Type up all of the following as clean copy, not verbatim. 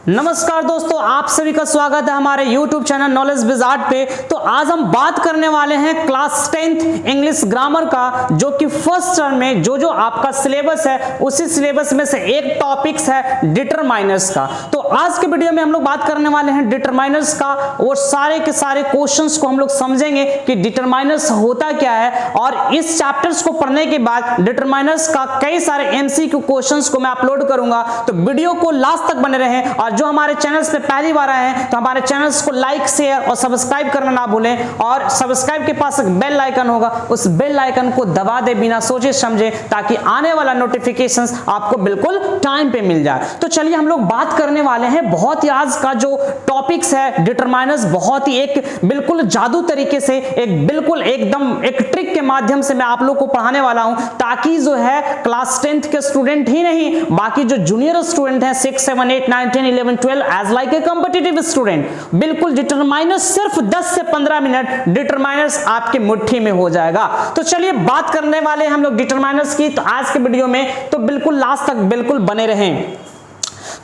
नमस्कार दोस्तों, आप सभी का स्वागत है हमारे YouTube चैनल नॉलेज विजार्ड पे। तो आज हम बात करने वाले हैं क्लास 10th इंग्लिश ग्रामर का, जो कि फर्स्ट टर्म में जो आपका सिलेबस है उसी सिलेबस में से एक टॉपिक्स है डिटरमाइनर्स का। तो आज के वीडियो में हम लोग बात करने वाले हैं डिटरमाइनर्स का और सारे के सारे क्वेश्चंस को हम लोग समझेंगे कि डिटरमाइनर्स होता क्या है। और इस चैप्टर्स को पढ़ने के बाद डिटरमाइनर्स का कई सारे MCQ क्वेश्चंस को मैं अपलोड करूंगा, तो वीडियो को लास्ट तक बने रहें। और जो हमारे चैनल्स पे पहली बार आए हैं तो हमारे चैनल्स को लाइक शेयर और सब्सक्राइब करना ना भूलें। और सब्सक्राइब के पास एक बेल आइकन होगा, उस बेल आइकन को दबा दे बिना सोचे समझे, ताकि आने वाला नोटिफिकेशंस आपको बिल्कुल टाइम पे मिल जाए। तो चलिए हम लोग बात करने वाले हैं बहुत ही आज का जो टॉपिक्स है डिटरमाइनर्स, बहुत ही एक बिल्कुल जादू तरीके से एक बिल्कुल एकदम एक ट्रिक के माध्यम से मैं आप लोग को पढ़ाने वाला हूं, ताकि जो है क्लास 10th के स्टूडेंट ही नहीं बाकी जो जूनियर स्टूडेंट हैं 6, 7, 8, 9, 10, 11, 12 as like a competitive student, बिल्कुल डिटरमाइनर्स सिर्फ 10 से 15 मिनट डिटरमाइनर्स आपके मुट्ठी में हो जाएगा। तो चलिए बात करने वाले हैं हम लोग डिटरमाइनर्स की। तो आज के वीडियो में तो बिल्कुल लास्ट तक बिल्कुल बने रहें।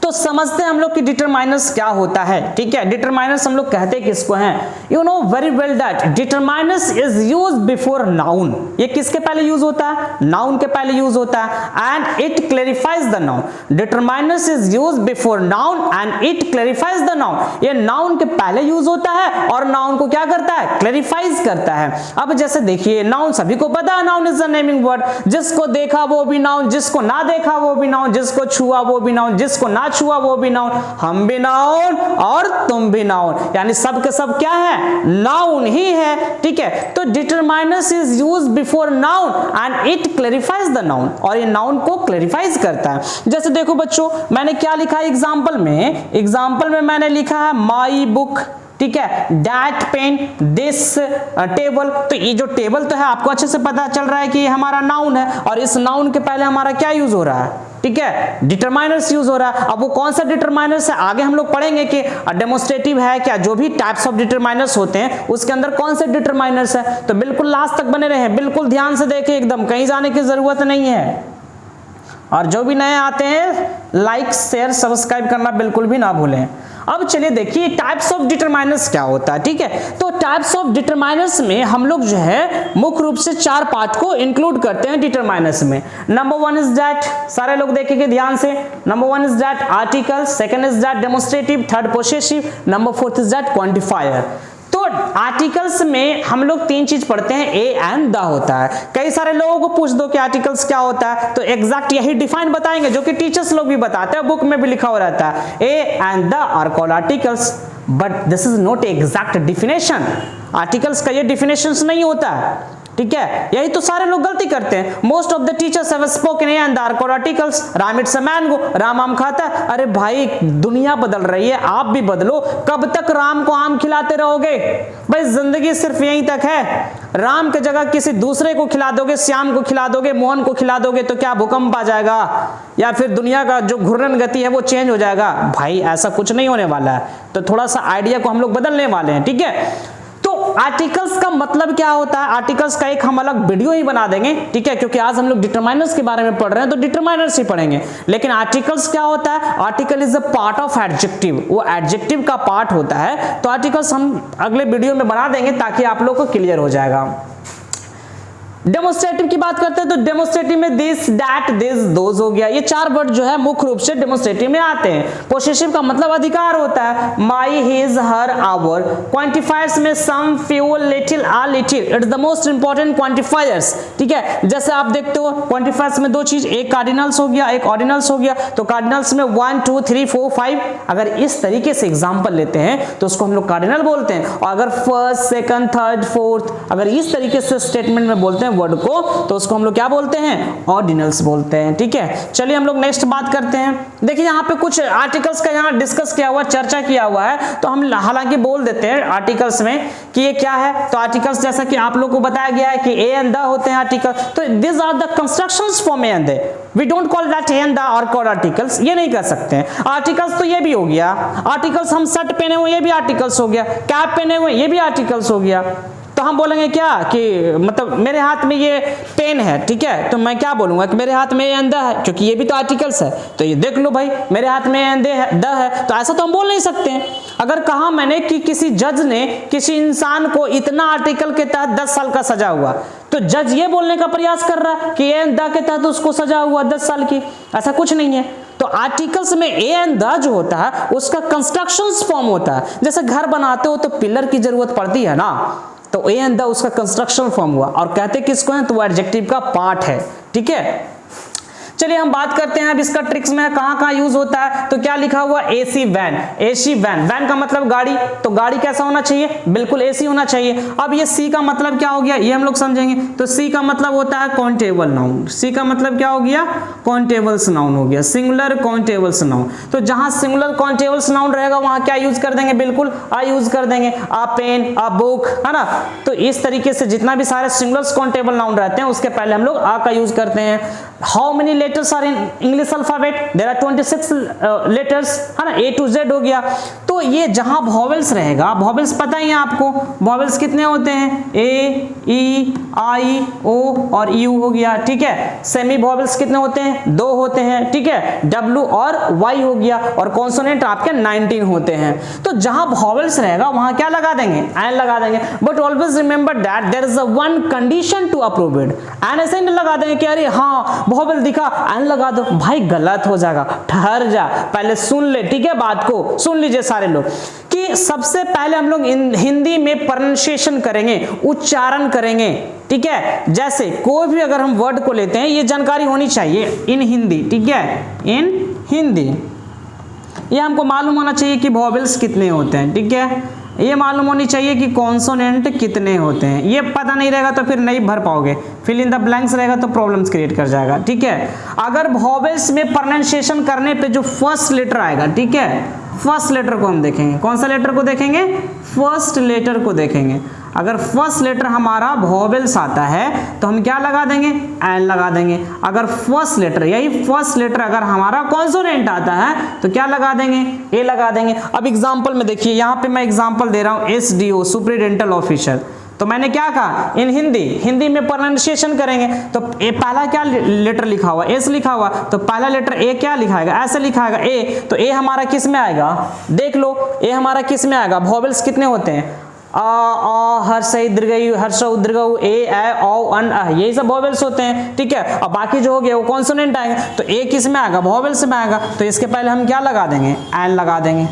तो समझते हैं हम लोग कि डिटरमाइनर्स क्या होता है। ठीक है, डिटरमाइनर्स हम लोग कहते किसको हैं? You know very well that determiners is used before noun. ये किसके पहले यूज होता है? नाउन के पहले यूज होता है। And it clarifies the noun. Determiners is used before noun and it clarifies the noun. ये नाउन के पहले यूज होता है और नाउन को क्या करता है? क्लैरिफाइज करता है। अब जैसे देखिए, नाउन सभी को पता है, noun is the naming word. जिसको देखा वो भी नाउन, जिसको ना देखा वो भी नाउन, जिसको छुआ वो भी नाउन, जिसको ना छुआ वो भी नाउन, हम भी नाउन और तुम भी नाउन, यानी सब के सब क्या है? नाउन ही है। ठीक है, तो determiners is used before noun and it clarifies the noun, और ये नाउन को क्लैरिफाइज करता है। जैसे देखो बच्चों, मैंने क्या लिखा है एग्जांपल में? एग्जांपल में मैंने लिखा है माई बुक, ठीक है, दैट पेन, दिस टेबल। तो ये जो टेबल तो है आपको अच्छे से पता चल रहा है कि ये हमारा नाउन है, और इस नाउन के पहले हमारा क्या यूज हो रहा है? ठीक है, डिटरमाइनर्स यूज हो रहा है। अब वो कौन सा डिटरमाइनर्स है आगे हम लोग पढ़ेंगे कि डेमोन्स्ट्रेटिव है क्या, जो भी टाइप्स ऑफ डिटरमाइनर्स होते हैं उसके अंदर कौन से डिटरमाइनर्स है। तो बिल्कुल लास्ट तक बने रहे, बिल्कुल ध्यान से देखें, एकदम कहीं जाने की जरूरत नहीं है। और जो भी नए आते हैं लाइक शेयर सब्सक्राइब करना बिल्कुल भी ना भूलें। अब चलिए देखिए टाइप्स ऑफ डिटरमाइनर्स क्या होता है। ठीक है, तो टाइप्स ऑफ डिटरमाइनर्स में हम लोग जो है मुख्य रूप से 4 पार्ट को इंक्लूड करते हैं डिटरमाइनर्स में। नंबर 1 इज दैट, सारे लोग देखेंगे ध्यान से, number 1 is that article, second is that demonstrative, third possessive, number 4 is that quantifier. तो आर्टिकल्स में हम लोग 3 चीज पढ़ते हैं, ए एंड द होता है। कई सारे लोगों को पूछ दो कि आर्टिकल्स क्या होता है, तो एग्जैक्ट यही डिफाइन बताएंगे जो कि टीचर्स लोग भी बताते हैं, बुक में भी लिखा हो रहता है, a and the are called articles, but this is not exact definition. Articles का ये डिफिनेशन नहीं होता है। ठीक है, यही तो सारे लोग गलती करते हैं। Most of the teachers have spoken a and the are called articles. Ram it's a mango, Ram आम खाता है। अरे भाई दुनिया बदल रही है, आप भी बदलो। कब तक राम को आम खिलाते रहोगे? भाई जिंदगी सिर्फ यहीं तक है। राम की जगह किसी दूसरे को खिला दोगे, श्याम को खिला दोगे, मोहन को खिला दोगे, तो क्या भूकंप आ जाएगा या फिर दुनिया का जो घूर्णन गति है वो चेंज हो जाएगा? भाई ऐसा कुछ नहीं होने वाला है। तो थोड़ा सा आइडिया को हम लोग बदलने वाले हैं। ठीक है, तो आर्टिकल्स का मतलब क्या होता है? आर्टिकल्स का एक हम अलग वीडियो ही बना देंगे। ठीक है, क्योंकि आज हम लोग डिटरमाइनर्स के बारे में पढ़ रहे हैं तो डिटरमाइनर्स ही पढ़ेंगे। लेकिन आर्टिकल्स क्या होता है? Article is a part of adjective, वो एडजेक्टिव का पार्ट होता है। तो आर्टिकल्स हम अगले वीडियो में बना देंगे ताकि आप लोग को क्लियर हो जाएगा। डेमोन्स्ट्रेटिव की बात करते हैं तो डेमोन्स्ट्रेटिव में दिस, दैट, दिस, दोज हो गया। ये 4 वर्ड जो है मुख्य रूप से डेमोन्स्ट्रेटिव में आते हैं। पोसेसिव का मतलब अधिकार होता है, my, his, her, our. Quantifiers में some, few, little, a little, it's the most important quantifiers. ठीक है, जैसे आप देखते हो क्वांटिफायर्स में 2 चीज, एक कार्डिनल्स हो गया, एक ऑर्डिनल्स हो गया। तो कार्डिनल्स में 1, 2, 3, 4, 5, अगर इस तरीके से एग्जाम्पल लेते हैं तो उसको हम लोग कार्डिनल बोलते हैं। और अगर फर्स्ट, सेकंड, थर्ड, फोर्थ अगर इस तरीके से स्टेटमेंट में बोलते हैं वर्ड को, तो उसको हम लोग क्या बोलते हैं? ऑर्डिनल्स बोलते हैं। ठीक है, चलिए हम लोग नेक्स्ट बात करते हैं। देखिए यहाँ पे कुछ आर्टिकल्स का यहाँ डिस्कस किया हुआ, चर्चा किया हुआ है, तो हम हालांकि बोल देते हैं आर्टिकल्स में कि ये क्या है। तो आर्टिकल्स जैसा कि आप लोग को बताया गया है कि ए एंड द होते हैं आर्टिकल। तो this are the constructions for a and the, we don't call that a and the are called articles, ये नहीं कर सकते हैं। आर्टिकल्स तो ये भी हो गया, आर्टिकल्स हम शर्ट पहने हुए ये भी आर्टिकल्स हो गया, कैप पहने हुए ये भी आर्टिकल्स हो गया। तो हम बोलेंगे क्या कि मतलब मेरे हाथ में ये पेन है, ठीक है, तो मैं क्या बोलूंगा कि मेरे हाथ में ये अंधा है, क्योंकि ये भी तो आर्टिकल्स है, तो ये देख लो भाई मेरे हाथ में अंधे है, द है, तो ऐसा तो हम बोल नहीं सकते हैं। अगर कहा मैंने कि किसी जज ने किसी इंसान को इतना आर्टिकल के तहत 10 साल का सजा हुआ, तो जज ये बोलने का प्रयास कर रहा है कि ए एंड द के तहत उसको सजा हुआ 10 साल की, ऐसा कुछ नहीं है। तो आर्टिकल्स में ए एंड द जो होता है उसका कंस्ट्रक्शन फॉर्म होता है। जैसे घर बनाते हो तो पिलर की जरूरत पड़ती है ना, तो ए एंड द उसका कंस्ट्रक्शन फॉर्म हुआ, और कहते किसको है, तो वो एडजेक्टिव का पार्ट है, ठीक है। चलिए हम बात करते हैं अब इसका ट्रिक्स में कहां-कहां यूज होता है। तो क्या लिखा हुआ, AC van, AC van, van का मतलब गाड़ी, तो गाड़ी कैसा होना चाहिए, बिल्कुल एसी होना चाहिए। अब ये सी का मतलब क्या हो गया, ये हम लोग समझेंगे। तो सी का मतलब होता है काउंटेबल नाउन, सी का मतलब क्या हो गया, काउंटेबल्स नाउन हो गया, सिंगुलर काउंटेबल्स नाउन। तो जहां सिंगुलर काउंटेबल्स नाउन रहेगा वहां क्या यूज कर देंगे, बिल्कुल आ यूज कर देंगे, आ पेन, आ बुक, है ना। तो इस तरीके से जितना भी सारे सिंगुलर काउंटेबल नाउन रहते हैं उसके पहले हम लोग आ का यूज करते हैं। How many letters are in English alphabet, there are 26 letters, है ना, ए टू जेड हो गया। तो ये जहां वॉवेल्स रहेगा, वॉवेल्स पता ही है आपको, वॉवेल्स कितने होते हैं, ए, ई, आई, ओ और यू हो गया, ठीक है। सेमी वॉवेल्स कितने होते हैं, 2 होते हैं, ठीक है, डब्ल्यू और वाई हो गया, और कॉन्सोनेंट आपके 19 होते हैं। तो जहां वॉवेल्स रहेगा वहां क्या लगा देंगे, एन लगा देंगे। But always remember that there is a one condition to approve it, an ऐसे नहीं लगा देंगे कि अरे हाँ वॉवेल दिखा एन लगा दो, भाई गलत हो जाएगा, ठहर जा, पहले सुन ले, ठीक है, बात को सुन लीजिए सारे लोग, कि सबसे पहले हम लोग हिंदी में प्रोनाउंसिएशन करेंगे, उच्चारण करेंगे, ठीक है। जैसे कोई भी अगर हम वर्ड को लेते हैं ये जानकारी होनी चाहिए इन हिंदी, ठीक है, इन हिंदी ये हमको मालूम होना चाहिए कि वॉवेल्स कितने होते हैं, ठीक है, ये मालूम होनी चाहिए कि कॉन्सोनेंट कितने होते हैं। ये पता नहीं रहेगा तो फिर नहीं भर पाओगे, फिल इन द ब्लैंक्स रहेगा तो प्रॉब्लम्स क्रिएट कर जाएगा, ठीक है। अगर वॉवेल्स में प्रोनाउंसिएशन करने पे जो फर्स्ट लेटर आएगा, ठीक है, फर्स्ट लेटर को हम देखेंगे, कौन सा लेटर को देखेंगे, फर्स्ट लेटर को देखेंगे। अगर फर्स्ट लेटर हमारा वॉवेल्स आता है तो हम क्या लगा देंगे, एन लगा देंगे। अगर फर्स्ट लेटर, यही फर्स्ट लेटर अगर हमारा कॉन्सोनेंट आता है तो क्या लगा देंगे, ए लगा देंगे। अब एग्जांपल में देखिए, यहाँ पे मैं एग्जांपल दे रहा हूँ, एसडीओ सुपरिटेंडेंट ऑफिसर, तो मैंने क्या कहा, इन हिंदी में प्रोनाउंसिएशन करेंगे तो ए पहला क्या लेटर लिखा हुआ, एस लिखा हुआ, तो पहला लेटर ए क्या लिखाएगा, ऐसे लिखाएगा ए, तो ए हमारा किस में आएगा, देख लो ए हमारा किस में आएगा, वॉवेल्स कितने होते हैं, हर्ष दीर्घ, हर्ष दीर्घ, ए औ अन अ, यही सब वॉवेल्स होते हैं, ठीक है। अब बाकी जो हो गया वो कॉन्सोनेंट आएंगे, तो ए किस में आएगा, वॉवेल्स में आएगा, तो इसके पहले हम क्या लगा देंगे, एन लगा देंगे,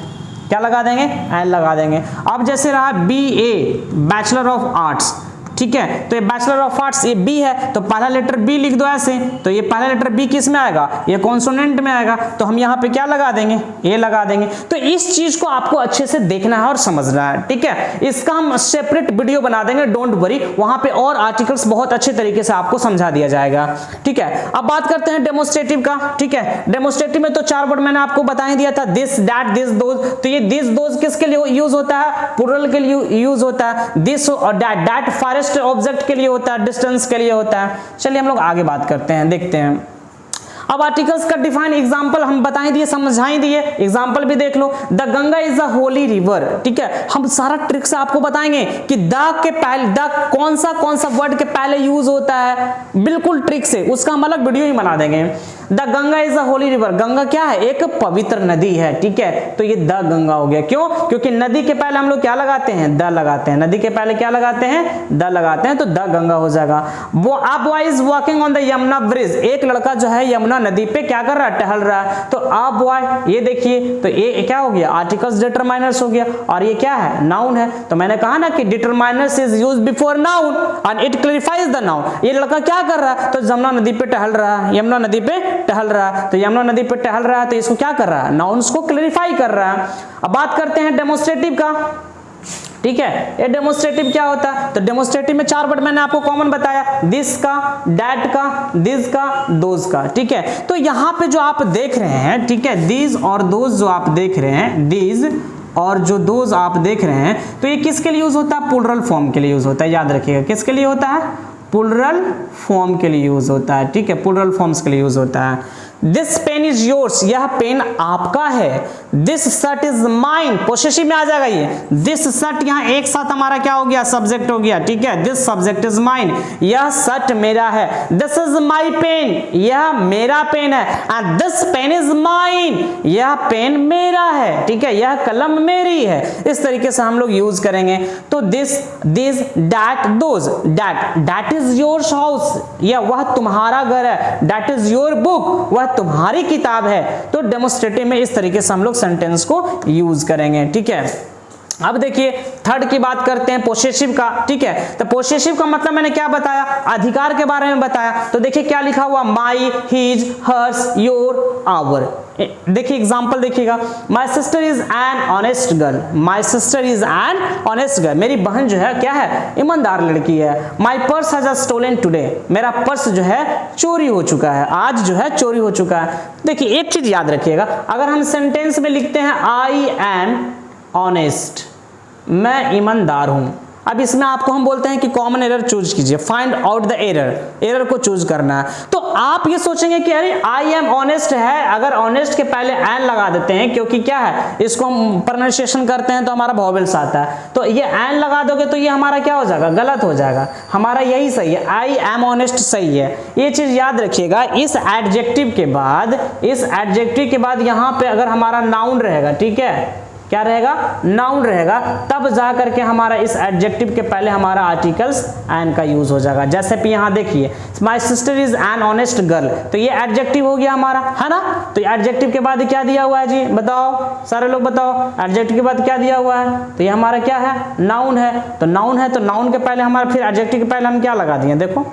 क्या लगा देंगे, एन लगा देंगे। अब जैसे रहा B A, bachelor of arts, ठीक है, तो ये बैचलर ऑफ आर्ट्स ये बी है, तो पहला लेटर बी लिख दो ऐसे, तो ये पहला लेटर बी किस में आएगा, ये कॉन्सोनेंट में आएगा, तो हम यहाँ पे क्या लगा देंगे, ए लगा देंगे। तो इस चीज को आपको अच्छे से देखना है और समझना है, ठीक है। इसका हम सेपरेट वीडियो बना देंगे, डोंट वरी, वहां पे और आर्टिकल्स बहुत अच्छे तरीके से आपको समझा दिया जाएगा, ठीक है। अब बात करते हैं डेमोस्ट्रेटिव का, ठीक है। डेमोस्ट्रेटिव में तो 4 वर्ड मैंने आपको बता ही दिया था, दिस, दैट, दिस, दोज। तो ये दिस, दोज किसके लिए यूज होता है, प्लुरल के लिए यूज होता है, दिस और दैट फॉरेस्ट ऑब्जेक्ट के लिए होता है, डिस्टेंस के लिए होता है। चलिए हम लोग आगे बात करते हैं, देखते हैं। अब आर्टिकल्स का डिफाइन एग्जांपल हम बता ही दिए, समझा ही दिए, एग्जांपल भी देख लो। The Ganga is a holy river, ठीक है। हम सारा ट्रिक से आपको बताएंगे कि द के पहले, द कौन सा वर्ड के पहले यूज होता है, बिल्कुल ट्रिक से, उसका हम अलग वीडियो ही बना देंगे। The Ganga is a holy river, Ganga क्या है, एक पवित्र नदी है, ठीक है। तो ये द गंगा हो गया, क्यों, क्योंकि नदी के पहले हम लोग क्या लगाते हैं, द लगाते हैं, नदी के पहले क्या लगाते हैं, द लगाते हैं, तो द गंगा हो जाएगा। वो a boy is walking on the Yamuna bridge, एक लड़का जो है यमुना नदी पे क्या कर रहा है, टहल रहा है, तो अ बॉय, ये देखिए, तो ये क्या हो गया, आर्टिकल्स डिटरमाइनर्स हो गया, और ये क्या है, नाउन है। तो मैंने कहा ना कि determiners is used before noun and it clarifies the noun. ये लड़का क्या कर रहा है, तो यमुना नदी पे टहल रहा है, यमुना नदी पे टहल रहा है, तो यमुना नदी पे टहल रहा है, तो इसको क्या कर रहा है, नाउन्स को क्लैरिफाई कर रहा है। अब बात करते हैं डेमोस्ट्रेटिव का, ठीक है। ये डेमोस्ट्रेटिव क्या होता है, तो डेमोस्ट्रेटिव में 4 वर्ड मैंने आपको कॉमन बताया, दिस का, दैट का, दिस का, दोज का, ठीक है। तो यहाँ पे जो आप देख रहे हैं, ठीक है, दिस और दोज जो आप देख रहे हैं, दिस और जो दोज आप देख रहे हैं, तो ये किसके लिए यूज होता है, प्लुरल फॉर्म के लिए यूज होता है, याद रखिएगा, किसके लिए होता है, प्लुरल फॉर्म के लिए यूज होता है, ठीक है, प्लुरल फॉर्म्स के लिए यूज होता है। दिस पेन इज योर्स, यह पेन आपका है। This shirt is mine, possessive में आ जाएगा ये। दिस शर्ट यहाँ एक साथ हमारा क्या हो गया, सब्जेक्ट हो गया, ठीक है। दिस सब्जेक्ट इज माइन, यह शर्ट मेरा है। दिस इज माई पेन, यह मेरा पेन है। And this pen is mine, यह पेन मेरा है, ठीक है, यह कलम मेरी है। इस तरीके से हम लोग यूज करेंगे। तो this, this, that, those. That is your house, यह वह तुम्हारा घर है। दैट इज योर बुक, वह तुम्हारी किताब है। तो डेमोस्ट्रेटिव में इस तरीके से हम लोग सेंटेंस को यूज करेंगे, ठीक है। अब देखिए थर्ड की बात करते हैं, पोसेसिव का, ठीक है। तो पोसेसिव का मतलब मैंने क्या बताया, अधिकार के बारे में बताया। तो देखिए क्या लिखा हुआ, my, his, hers, your, our. देखिए एग्जांपल देखिएगा, my sister is an honest girl, my sister is an honest girl, मेरी बहन जो है क्या है, ईमानदार लड़की है। My purse has stolen today, मेरा पर्स जो है चोरी हो चुका है, आज जो है चोरी हो चुका है। देखिए एक चीज याद रखिएगा, अगर हम सेंटेंस में लिखते हैं आई एम ऑनेस्ट, मैं ईमानदार हूं, अब इसमें आपको हम बोलते हैं कि कॉमन एरर चूज कीजिए, find out the error, error को चूज करना है। तो आप ये सोचेंगे कि अरे आई एम ऑनेस्ट है, अगर ऑनेस्ट के पहले एन लगा देते हैं, क्योंकि क्या है, इसको हम प्रोनाउंसिएशन करते हैं तो हमारा वॉवेल्स आता है, तो ये एन लगा दोगे तो ये हमारा क्या हो जाएगा, गलत हो जाएगा। हमारा यही सही है, आई एम ऑनेस्ट सही है। ये चीज याद रखिएगा। इस एडजेक्टिव के बाद यहाँ पे अगर हमारा नाउन रहेगा, ठीक है, क्या रहेगा, नाउन रहेगा, तब जा करके हमारा इस एडजेक्टिव के पहले हमारा आर्टिकल्स एन का यूज हो जाएगा। जैसे कि यहाँ देखिए, माई sister is an honest girl, तो ये एडजेक्टिव हो गया हमारा, है ना। तो एडजेक्टिव के बाद क्या दिया हुआ है जी, बताओ सारे लोग बताओ, एडजेक्टिव के बाद क्या दिया हुआ है, तो ये हमारा क्या है, नाउन है। तो नाउन है, तो नाउन के पहले हमारा, फिर एडजेक्टिव के पहले हम क्या लगा दिए, देखो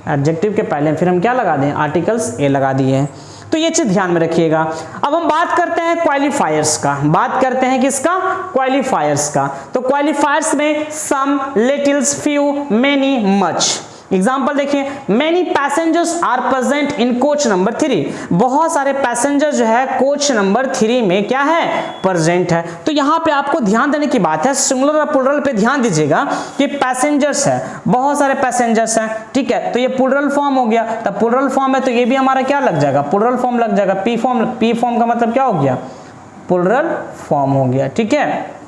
एडजेक्टिव के पहले फिर हम क्या लगा दिए, आर्टिकल्स ए लगा दिए हैं। तो ये चीज ध्यान में रखिएगा। अब हम बात करते हैं क्वालिफायर्स का, बात करते हैं किसका, क्वालिफायर्स का। तो क्वालिफायर्स में some, littles, few, many, much. Example देखिए, many passengers are present in coach number 3, बहुत सारे पैसेंजर जो है कोच नंबर 3 में क्या है, प्रेजेंट है। तो यहाँ पे आपको ध्यान देने की बात है, सिंगुलर और प्लुरल पे ध्यान दीजिएगा कि पैसेंजर्स है, बहुत सारे पैसेंजर्स हैं, ठीक है। तो ये प्लुरल फॉर्म हो गया, तो प्लुरल फॉर्म है तो ये भी हमारा क्या लग जाएगा, प्लुरल फॉर्म लग जाएगा। पी फॉर्म का मतलब क्या हो गया, प्लुरल फॉर्म हो गया, ठीक है।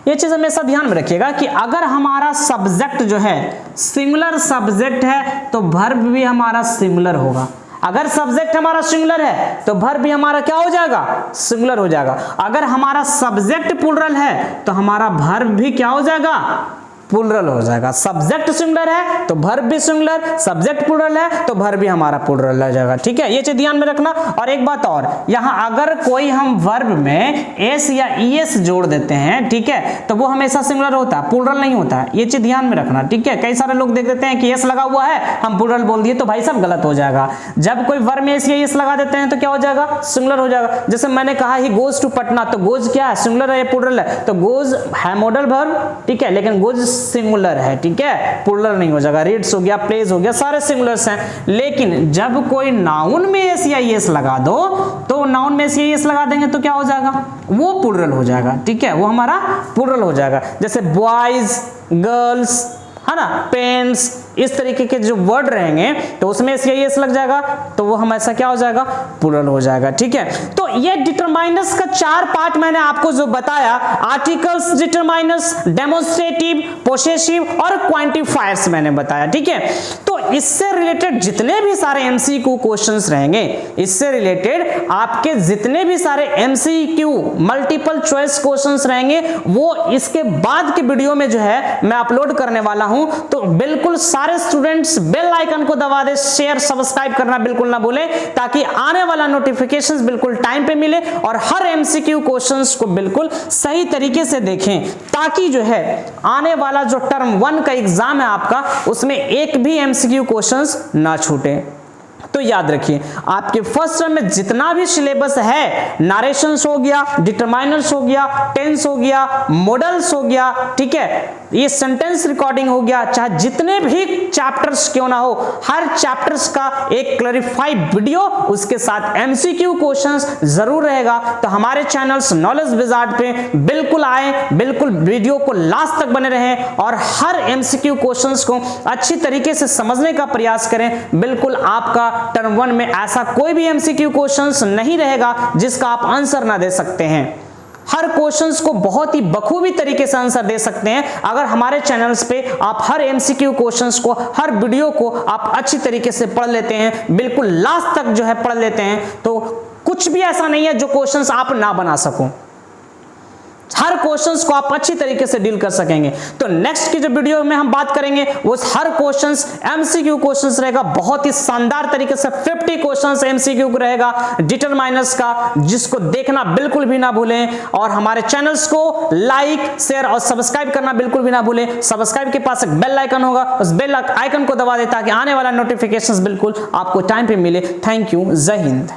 ये चीज हमेशा ध्यान में रखिएगा कि अगर हमारा सब्जेक्ट जो है सिंगुलर सब्जेक्ट है तो वर्ब भी हमारा सिंगुलर होगा। अगर सब्जेक्ट हमारा सिंगुलर है तो वर्ब भी हमारा क्या हो जाएगा, सिंगुलर हो जाएगा। अगर हमारा सब्जेक्ट प्लुरल है तो हमारा वर्ब भी क्या हो जाएगा, प्लुरल हो जाएगा। सब्जेक्ट सिंगुलर है तो वर्ब भी सिंगुलर, सब्जेक्ट प्लुरल है तो वर्ब भी हमारा प्लुरल हो जाएगा, ठीक है। ये चीज ध्यान में रखना। और एक बात और, यहाँ अगर कोई हम वर्ब में एस या ईएस जोड़ देते हैं, ठीक है, तो वो हमेशा सिंगुलर होता है, प्लुरल नहीं होता है। ये चीज ध्यान में रखना, ठीक है। कई सारे लोग देख देते हैं कि एस लगा हुआ है, हम प्लुरल बोल दिए, तो भाई सब गलत हो जाएगा। जब कोई वर्ब में एस या ईएस लगा देते हैं तो क्या हो जाएगा, सिंगुलर हो जाएगा। जैसे मैंने कहा ही गोज टू पटना, तो गोज क्या है, सिंगुलर है या प्लुरल है, तो गोज है मॉडल वर्ब, ठीक है, लेकिन गोज सिंगुलर है, ठीक है, प्लुरल नहीं हो जाएगा। रीड्स हो गया, प्लेज हो गया, सारे सिंगुलर्स हैं। लेकिन जब कोई नाउन में एस या ईएस लगा दो, तो नाउन में एस या ईएस लगा देंगे तो क्या हो जाएगा, वो प्लुरल हो जाएगा, ठीक है, वो हमारा प्लुरल हो जाएगा। जैसे बॉयज, गर्ल्स, है ना, पेन्स, इस तरीके के जो वर्ड रहेंगे तो उसमें एस या ईएस लग जाएगा, तो वो हमेशा क्या हो जाएगा, प्लुरल हो जाएगा, ठीक है। तो ये डिटरमाइनर्स का 4 पार्ट मैंने आपको जो बताया, आर्टिकल्स, डिटरमाइनर्स, डेमोन्स्ट्रेटिव, पोसेसिव और क्वांटिफायर्स मैंने बताया, ठीक है। तो इससे रिलेटेड जितने भी सारे एमसीक्यू क्वेश्चंस रहेंगे, इससे रिलेटेड आपके जितने भी सारे एमसीक्यू मल्टीपल चॉइस क्वेश्चंस रहेंगे, वो इसके बाद के वीडियो में जो है मैं अपलोड करने वाला हूं। तो बिल्कुल सारे स्टूडेंट्स बेल आइकन को दबा दे, शेयर सब्सक्राइब करना बिल्कुल ना भूलें, ताकि आने वाला नोटिफिकेशंस बिल्कुल टाइम पे मिले और हर एमसीक्यू क्वेश्चंस को बिल्कुल सही तरीके से देखें, ताकि जो है आने वाला जो टर्म 1 का एग्जाम है आपका, उसमें एक भी एमसीक्यू क्वेश्चंस ना छूटे। तो याद रखिए, आपके फर्स्ट टर्म में जितना भी सिलेबस है, नरेशंस हो गया, डिटरमाइनर्स हो गया, टेंस हो गया, मॉडल्स हो गया, ठीक है, ये सेंटेंस रिकॉर्डिंग हो गया, चाहे जितने भी चैप्टर्स क्यों ना हो, हर चैप्टर्स का एक क्लैरिफाइड वीडियो, उसके साथ एमसीक्यू क्वेश्चंस जरूर रहेगा। तो हमारे चैनल्स नॉलेज विजार्ड पे बिल्कुल आए, बिल्कुल वीडियो को लास्ट तक बने रहें और हर एमसीक्यू क्वेश्चंस को अच्छी तरीके से समझने का प्रयास करें। बिल्कुल आपका टर्म 1 में ऐसा कोई भी एमसीक्यू क्वेश्चंस नहीं रहेगा जिसका आप आंसर ना दे सकते हैं। हर क्वेश्चंस को बहुत ही बखूबी तरीके से आंसर दे सकते हैं अगर हमारे चैनल्स पे आप हर एमसीक्यू क्वेश्चंस को, हर वीडियो को आप अच्छी तरीके से पढ़ लेते हैं, बिल्कुल लास्ट तक जो है पढ़ लेते हैं, तो कुछ भी ऐसा नहीं है जो क्वेश्चंस आप ना बना सको। हर क्वेश्चंस को आप अच्छी तरीके से डील कर सकेंगे। तो नेक्स्ट की जो वीडियो में हम बात करेंगे वो हर क्वेश्चंस एमसीक्यू क्वेश्चंस रहेगा, बहुत ही शानदार तरीके से 50 क्वेश्चंस एमसीक्यू रहेगा डिटरमाइनर्स का, जिसको देखना बिल्कुल भी ना भूलें। और हमारे चैनल्स को लाइक, शेयर और सब्सक्राइब करना बिल्कुल भी ना भूलें। सब्सक्राइब के पास एक बेल आइकन होगा, उस बेल आइकन को दबा दें ताकि आने वाला नोटिफिकेशंस बिल्कुल आपको टाइम पे मिले। थैंक यू, जय हिंद।